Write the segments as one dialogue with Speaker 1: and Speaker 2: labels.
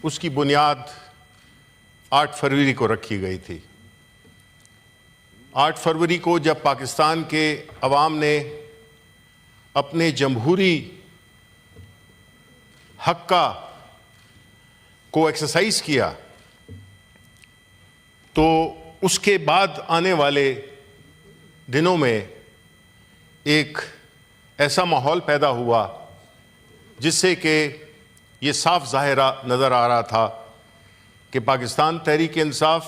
Speaker 1: اس کی بنیاد 8 فروری کو رکھی گئی تھی۔ 8 فروری کو جب پاکستان کے عوام نے اپنے جمہوری حق کو ایکسرسائز کیا تو اس کے بعد آنے والے دنوں میں ایک ایسا ماحول پیدا ہوا جس سے کہ یہ صاف ظاہر نظر آ رہا تھا کہ پاکستان تحریک انصاف،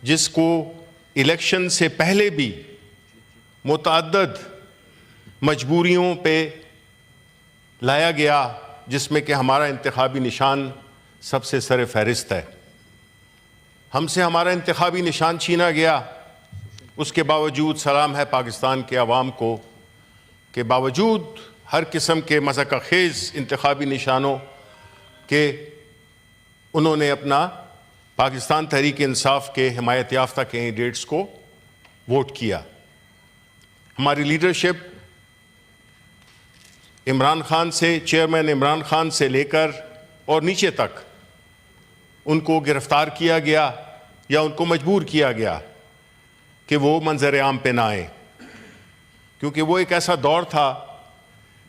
Speaker 1: جس کو الیکشن سے پہلے بھی متعدد مجبوریوں پہ لایا گیا، جس میں کہ ہمارا انتخابی نشان سب سے سر فہرست ہے، ہم سے ہمارا انتخابی نشان چھینا گیا۔ اس کے باوجود سلام ہے پاکستان کے عوام کو کہ باوجود ہر قسم کے مذاق خیز انتخابی نشانوں کے انہوں نے اپنا پاکستان تحریک انصاف کے حمایت یافتہ کینڈیڈیٹس کو ووٹ کیا۔ ہماری لیڈرشپ عمران خان سے، چیئرمین عمران خان سے لے کر اور نیچے تک ان کو گرفتار کیا گیا یا ان کو مجبور کیا گیا کہ وہ منظر عام پہ نہ آئیں، کیونکہ وہ ایک ایسا دور تھا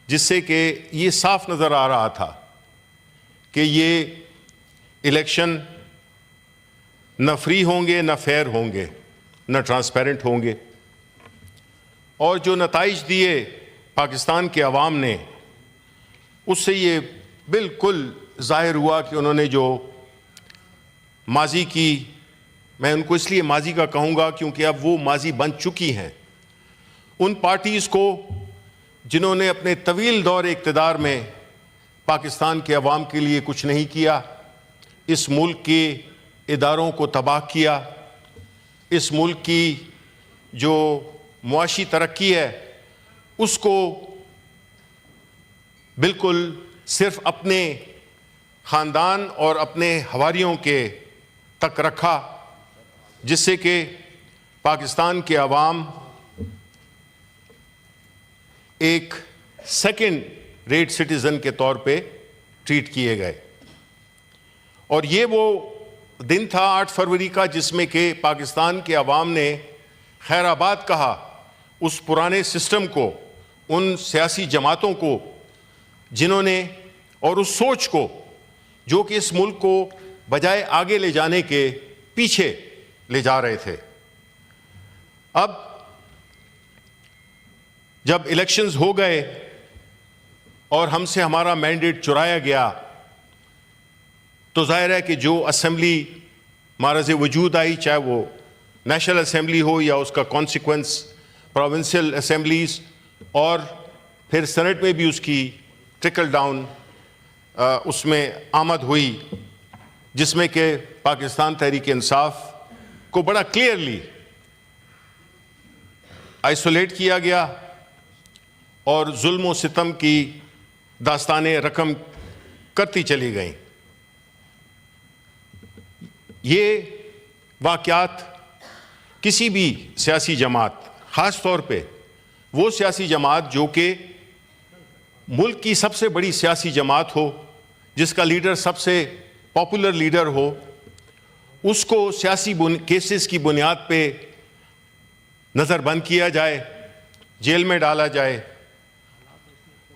Speaker 1: جس سے کہ یہ صاف نظر آ رہا تھا کہ یہ الیکشن نہ فری ہوں گے، نہ فیئر ہوں گے، نہ ٹرانسپیرنٹ ہوں گے۔ اور جو نتائج دیے پاکستان کے عوام نے، اس سے یہ بالکل ظاہر ہوا کہ انہوں نے جو ماضی کی، میں ان کو اس لیے ماضی کا کہوں گا کیونکہ اب وہ ماضی بن چکی ہیں، ان پارٹیز کو جنہوں نے اپنے طویل دور اقتدار میں پاکستان کے عوام کے لیے کچھ نہیں کیا، اس ملک کے اداروں کو تباہ کیا، اس ملک کی جو معاشی ترقی ہے اس کو بالکل صرف اپنے خاندان اور اپنے حواریوں کے تک رکھا، جس سے کہ پاکستان کے عوام ایک سیکنڈ ریٹ سٹیزن کے طور پہ ٹریٹ کیے گئے۔ اور یہ وہ دن تھا 8 فروری کا جس میں کہ پاکستان کے عوام نے خیر آباد کہا، اس پرانے سسٹم کو، ان سیاسی جماعتوں کو جنہوں نے، اور اس سوچ کو جو کہ اس ملک کو بجائے آگے لے جانے کے پیچھے لے جا رہے تھے۔ اب جب الیکشنز ہو گئے اور ہم سے ہمارا مینڈیٹ چرایا گیا تو ظاہر ہے کہ جو اسمبلی معرض وجود آئی، چاہے وہ نیشنل اسمبلی ہو یا اس کا کانسیکوینس پروونشل اسمبلیز، اور پھر سینٹ میں بھی اس کی ٹرکل ڈاؤن اس میں آمد ہوئی، جس میں کہ پاکستان تحریک انصاف کو بڑا کلیئرلی آئسولیٹ کیا گیا اور ظلم و ستم کی داستانیں رقم کرتی چلی گئیں۔ یہ واقعات کسی بھی سیاسی جماعت، خاص طور پہ وہ سیاسی جماعت جو کہ ملک کی سب سے بڑی سیاسی جماعت ہو، جس کا لیڈر سب سے پاپولر لیڈر ہو، اس کو سیاسی کیسز کی بنیاد پہ نظر بند کیا جائے، جیل میں ڈالا جائے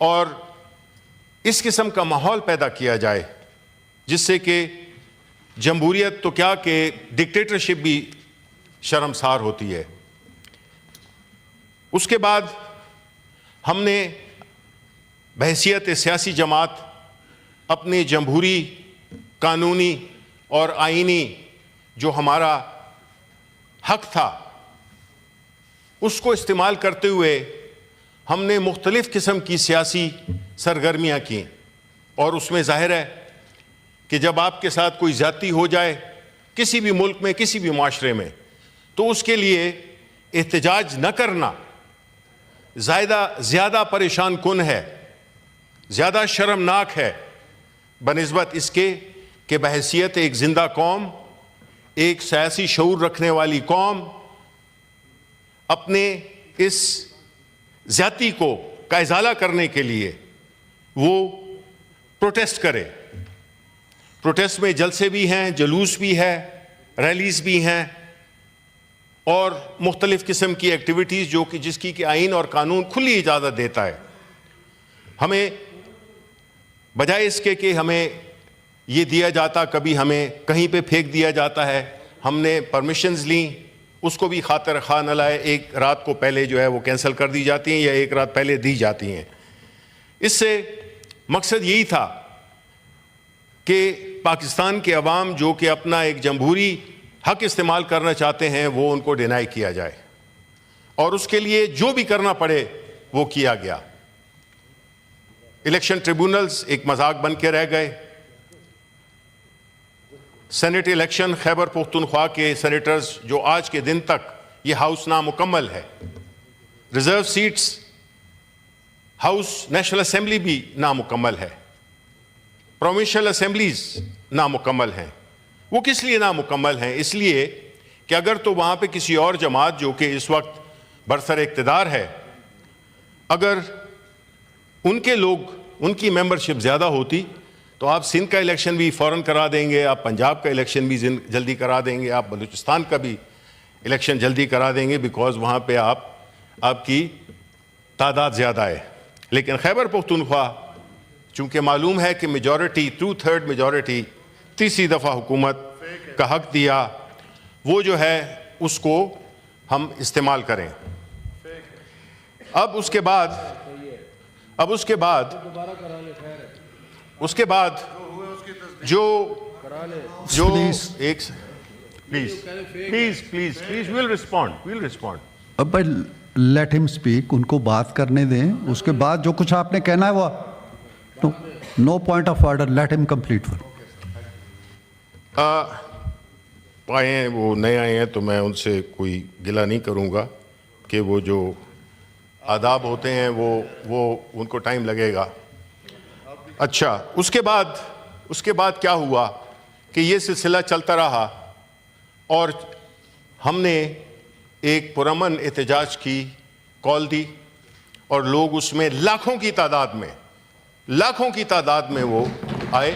Speaker 1: اور اس قسم کا ماحول پیدا کیا جائے جس سے کہ جمہوریت تو کیا کہ ڈکٹیٹرشپ بھی شرمسار ہوتی ہے۔ اس کے بعد ہم نے بحیثیت سیاسی جماعت اپنے جمہوری، قانونی اور آئینی جو ہمارا حق تھا اس کو استعمال کرتے ہوئے ہم نے مختلف قسم کی سیاسی سرگرمیاں کی، اور اس میں ظاہر ہے کہ جب آپ کے ساتھ کوئی زیادتی ہو جائے کسی بھی ملک میں، کسی بھی معاشرے میں، تو اس کے لیے احتجاج نہ کرنا زیادہ پریشان کن ہے، زیادہ شرمناک ہے بنسبت اس کے کہ بحیثیت ایک زندہ قوم، ایک سیاسی شعور رکھنے والی قوم اپنے اس زیادتی کا ازالہ کرنے کے لیے وہ پروٹیسٹ کرے۔ پروٹیسٹ میں جلسے بھی ہیں, جلوس بھی ہے, ریلیز بھی ہیں, اور مختلف قسم کی ایکٹیویٹیز جو کہ جس کی کہ آئین اور قانون کھلی اجازت دیتا ہے. ہمیں بجائے اس کے کہ ہمیں یہ دیا جاتا, کبھی ہمیں کہیں پہ پھینک دیا جاتا ہے, ہم نے پرمیشنز لیں, اس کو بھی خاطر خواہ نہ لائے, ایک رات کو پہلے جو ہے وہ کینسل کر دی جاتی ہیں یا ایک رات پہلے دی جاتی ہیں. اس سے مقصد یہی تھا کہ پاکستان کے عوام جو کہ اپنا ایک جمہوری حق استعمال کرنا چاہتے ہیں وہ ان کو ڈینائی کیا جائے, اور اس کے لیے جو بھی کرنا پڑے وہ کیا گیا. الیکشن ٹریبونلز ایک مذاق بن کے رہ گئے. سینٹ الیکشن خیبر پختونخوا کے سینیٹرز جو آج کے دن تک یہ ہاؤس نامکمل ہے, reserve seats house national assembly بھی نامکمل ہے, پروونشل اسمبلیز نامکمل ہیں. وہ کس لیے نامکمل ہیں؟ اس لیے کہ اگر تو وہاں پہ کسی اور جماعت جو کہ اس وقت برسر اقتدار ہے, اگر ان کے لوگ, ان کی ممبرشپ زیادہ ہوتی تو آپ سندھ کا الیکشن بھی فوراً کرا دیں گے, آپ پنجاب کا الیکشن بھی جلدی کرا دیں گے, آپ بلوچستان کا بھی الیکشن جلدی کرا دیں گے, بیکاز وہاں پہ آپ کی تعداد زیادہ ہے. لیکن خیبر پختونخوا چونکہ معلوم ہے کہ میجورٹی 2/3 میجورٹی تیسری دفعہ حکومت کا حق دیا, وہ جو ہے اس کو ہم استعمال کریں. اب اس کے بعد جو ایک پلیز we'll respond.
Speaker 2: اب لیٹ ہم اسپیک, ان کو بات کرنے دیں, اس کے بعد جو کچھ آپ نے کہنا ہے وہ نو پوائنٹ آف آرڈر, لیٹ ہم کمپلیٹ.
Speaker 1: آئے ہیں وہ نئے آئے ہیں تو میں ان سے کوئی گلہ نہیں کروں گا کہ وہ جو آداب ہوتے ہیں وہ ان کو ٹائم لگے گا. اچھا, اس کے بعد کیا ہوا کہ یہ سلسلہ چلتا رہا اور ہم نے ایک پرامن احتجاج کی کال دی, اور لوگ اس میں لاکھوں کی تعداد میں وہ آئے.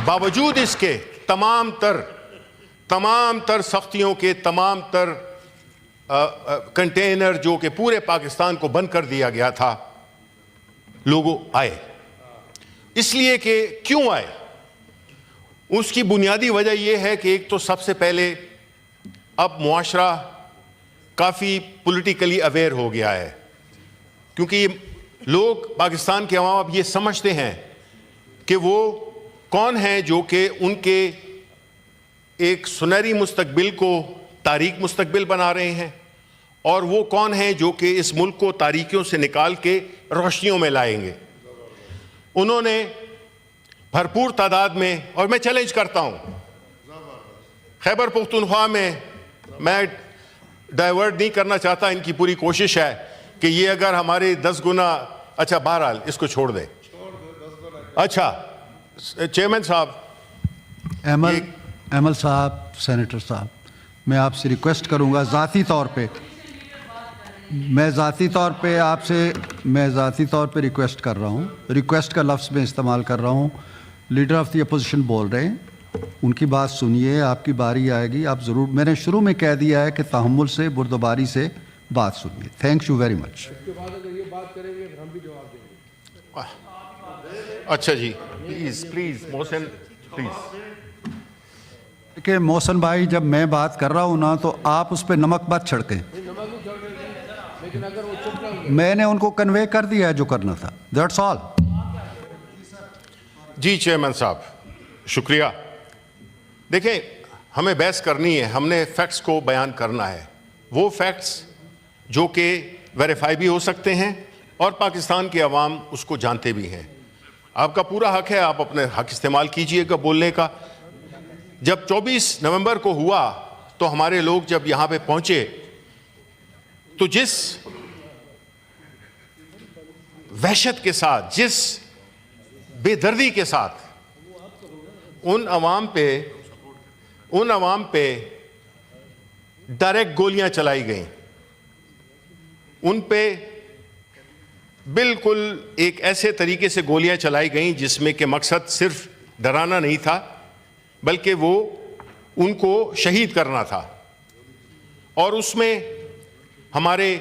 Speaker 1: باوجود اس کے تمام تر سختیوں کے, تمام تر کنٹینر جو کہ پورے پاکستان کو بند کر دیا گیا تھا, لوگوں آئے. اس لیے کہ کیوں آئے, اس کی بنیادی وجہ یہ ہے کہ ایک تو سب سے پہلے اب معاشرہ کافی پولیٹیکلی اویئر ہو گیا ہے, کیونکہ لوگ پاکستان کے عوام اب یہ سمجھتے ہیں کہ وہ کون ہیں جو کہ ان کے ایک سنہری مستقبل کو تاریک مستقبل بنا رہے ہیں, اور وہ کون ہیں جو کہ اس ملک کو تاریکیوں سے نکال کے روشنیوں میں لائیں گے. انہوں نے بھرپور تعداد میں, اور میں چیلنج کرتا ہوں, خیبر پختونخوا میں ڈائیورٹ نہیں کرنا چاہتا, ان کی پوری کوشش ہے کہ یہ اگر ہمارے 10 گنا, اچھا بہرحال اس کو چھوڑ دیں. اچھا چیئرمین صاحب,
Speaker 2: ایمل صاحب, سینیٹر صاحب, میں آپ سے ریکویسٹ کروں گا ذاتی طور پہ, میں ذاتی طور پہ ریکویسٹ کر رہا ہوں, ریکویسٹ کا لفظ میں استعمال کر رہا ہوں. لیڈر آف دی اپوزیشن بول رہے ہیں, ان کی بات سنیے, آپ کی باری آئے گی, آپ ضرور, میں نے شروع میں کہہ دیا ہے کہ تحمل سے, بردباری سے بات سنیے. Thank you very much.
Speaker 1: اچھا جی, پلیز محسن پلیز.
Speaker 2: کہ محسن بھائی, جب میں بات کر رہا ہوں نا تو آپ اس پہ نمک مت چھڑکیں. میں نے ان کو کنوے کر دیا ہے جو کرنا تھا, دیٹس آل.
Speaker 1: جی چیئرمین صاحب شکریہ. دیکھیں, ہمیں بحث کرنی ہے, ہم نے فیکٹس کو بیان کرنا ہے, وہ فیکٹس جو کہ ویریفائی بھی ہو سکتے ہیں اور پاکستان کے عوام اس کو جانتے بھی ہیں. آپ کا پورا حق ہے, آپ اپنے حق استعمال کیجئے گا بولنے کا. جب 24 نومبر کو ہوا تو ہمارے لوگ جب یہاں پہ پہنچے تو جس وحشت کے ساتھ, جس بے دردی کے ساتھ ان عوام پہ ڈائریکٹ گولیاں چلائی گئیں, ان پہ بالکل ایک ایسے طریقے سے گولیاں چلائی گئیں جس میں کہ مقصد صرف ڈرانا نہیں تھا بلکہ وہ ان کو شہید کرنا تھا. اور اس میں ہمارے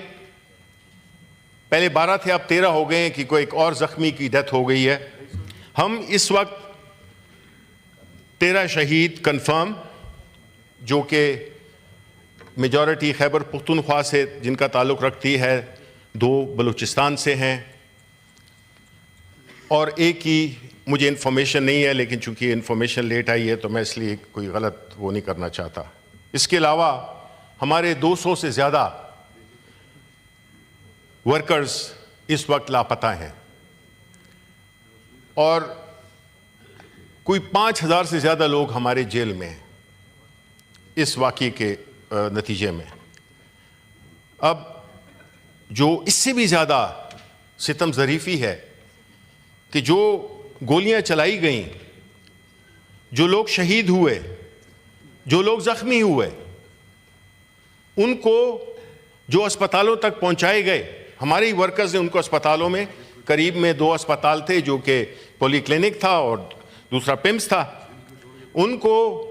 Speaker 1: پہلے 12 تھے، اب 13 ہو گئے ہیں کہ کوئی ایک اور زخمی کی ڈیتھ ہو گئی ہے. ہم اس وقت 13 شہید کنفرم، جو کہ میجورٹی خیبر پختونخوا سے جن کا تعلق رکھتی ہے، 2 بلوچستان سے ہیں، اور ایک کی مجھے انفارمیشن نہیں ہے، لیکن چونکہ انفارمیشن لیٹ آئی ہے تو میں اس لیے کوئی غلط وہ نہیں کرنا چاہتا. اس کے علاوہ ہمارے 200 سے زیادہ ورکرز اس وقت لاپتہ ہیں، اور کوئی 5000 سے زیادہ لوگ ہمارے جیل میں ہیں اس واقعے کے نتیجے میں. اب جو اس سے بھی زیادہ ستم ظریفی ہے کہ جو گولیاں چلائی گئیں، جو لوگ شہید ہوئے، جو لوگ زخمی ہوئے، ان کو جو اسپتالوں تک پہنچائے گئے، ہمارے ہی ورکرز نے ان کو اسپتالوں میں، قریب میں 2 اسپتال تھے جو کہ پولی کلینک تھا اور دوسرا پیمس تھا، ان کو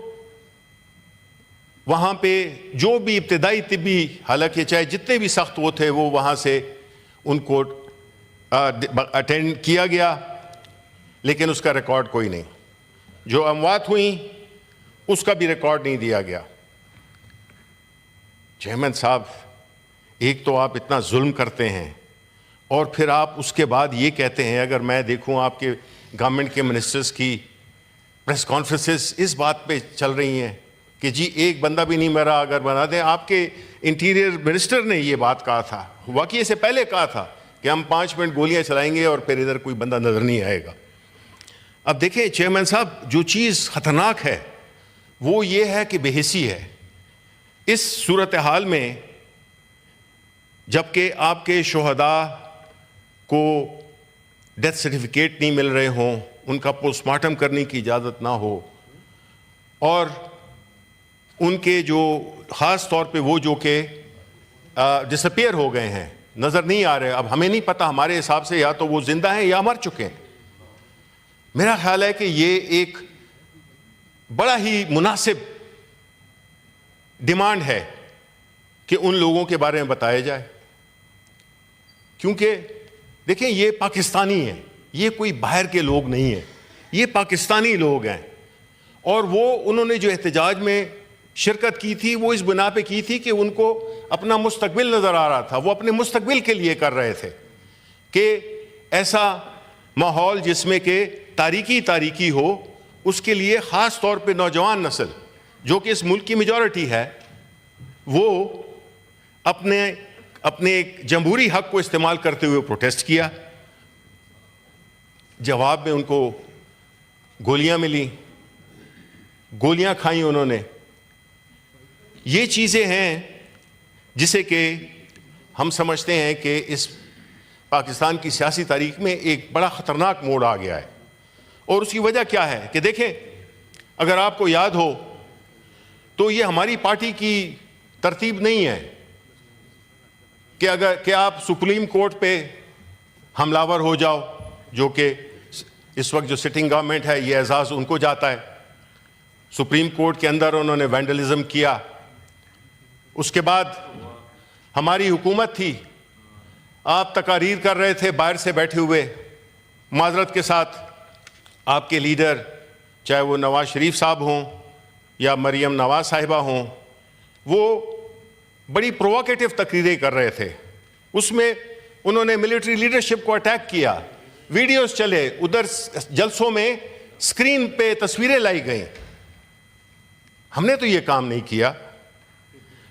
Speaker 1: وہاں پہ جو بھی ابتدائی طبی، حالانکہ چاہے جتنے بھی سخت وہ تھے، وہ وہاں سے ان کو اٹینڈ کیا گیا، لیکن اس کا ریکارڈ کوئی نہیں. جو اموات ہوئیں اس کا بھی ریکارڈ نہیں دیا گیا. چیئرمین صاحب، ایک تو آپ اتنا ظلم کرتے ہیں، اور پھر آپ اس کے بعد یہ کہتے ہیں، اگر میں دیکھوں آپ کے گورنمنٹ کے منسٹرز کی پریس کانفرنسز اس بات پہ چل رہی ہیں کہ جی ایک بندہ بھی نہیں مرا، اگر بنا دیں. آپ کے انٹیریئر منسٹر نے یہ بات کہا تھا، واقعے سے پہلے کہا تھا کہ ہم 5 منٹ گولیاں چلائیں گے اور پھر ادھر کوئی بندہ نظر نہیں آئے گا. اب دیکھیں چیئرمین صاحب، جو چیز خطرناک ہے وہ یہ ہے کہ بے حسی ہے. اس صورتحال میں جبکہ آپ کے شہداء کو ڈیتھ سرٹیفکیٹ نہیں مل رہے ہوں، ان کا پوسٹ مارٹم کرنے کی اجازت نہ ہو، اور ان کے جو خاص طور پہ وہ جو کہ ڈسپیئر ہو گئے ہیں، نظر نہیں آ رہے، اب ہمیں نہیں پتہ، ہمارے حساب سے یا تو وہ زندہ ہیں یا مر چکے ہیں. میرا خیال ہے کہ یہ ایک بڑا ہی مناسب ڈیمانڈ ہے کہ ان لوگوں کے بارے میں بتایا جائے، کیونکہ دیکھیں یہ پاکستانی ہیں، یہ کوئی باہر کے لوگ نہیں ہیں، یہ پاکستانی لوگ ہیں. اور وہ انہوں نے جو احتجاج میں شرکت کی تھی وہ اس بنا پہ کی تھی کہ ان کو اپنا مستقبل نظر آ رہا تھا، وہ اپنے مستقبل کے لیے کر رہے تھے کہ ایسا ماحول جس میں کہ تاریکی ہو، اس کے لیے خاص طور پہ نوجوان نسل جو کہ اس ملک کی میجورٹی ہے، وہ اپنے ایک جمہوری حق کو استعمال کرتے ہوئے پروٹیسٹ کیا. جواب میں ان کو گولیاں ملی، گولیاں کھائیں انہوں نے. یہ چیزیں ہیں جسے کہ ہم سمجھتے ہیں کہ اس پاکستان کی سیاسی تاریخ میں ایک بڑا خطرناک موڑ آ گیا ہے. اور اس کی وجہ کیا ہے کہ دیکھیں، اگر آپ کو یاد ہو تو یہ ہماری پارٹی کی ترتیب نہیں ہے کہ آپ سپریم کورٹ پہ حملہ آور ہو جاؤ، جو کہ اس وقت جو سٹنگ گورنمنٹ ہے یہ اعزاز ان کو جاتا ہے. سپریم کورٹ کے اندر انہوں نے وینڈلزم کیا. اس کے بعد ہماری حکومت تھی، آپ تقاریر کر رہے تھے باہر سے بیٹھے ہوئے، معذرت کے ساتھ آپ کے لیڈر چاہے وہ نواز شریف صاحب ہوں یا مریم نواز صاحبہ ہوں، وہ بڑی پرووکیٹو تقریریں کر رہے تھے. اس میں انہوں نے ملٹری لیڈرشپ کو اٹیک کیا، ویڈیوز چلے، ادھر جلسوں میں سکرین پہ تصویریں لائی گئیں. ہم نے تو یہ کام نہیں کیا.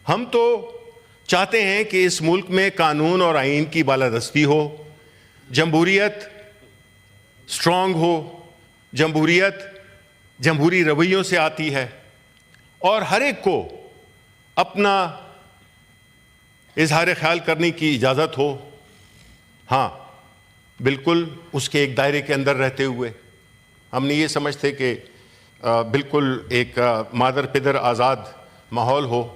Speaker 1: ہم تو چاہتے ہیں کہ اس ملک میں قانون اور آئین کی بالادستی ہو، جمہوریت سٹرانگ ہو. جمہوریت جمہوری رویوں سے آتی ہے اور ہر ایک کو اپنا اظہار خیال کرنے کی اجازت ہو. ہاں بالکل اس کے ایک دائرے کے اندر رہتے ہوئے. ہم نے یہ سمجھتے کہ بالکل ایک مادر پدر آزاد ماحول ہو.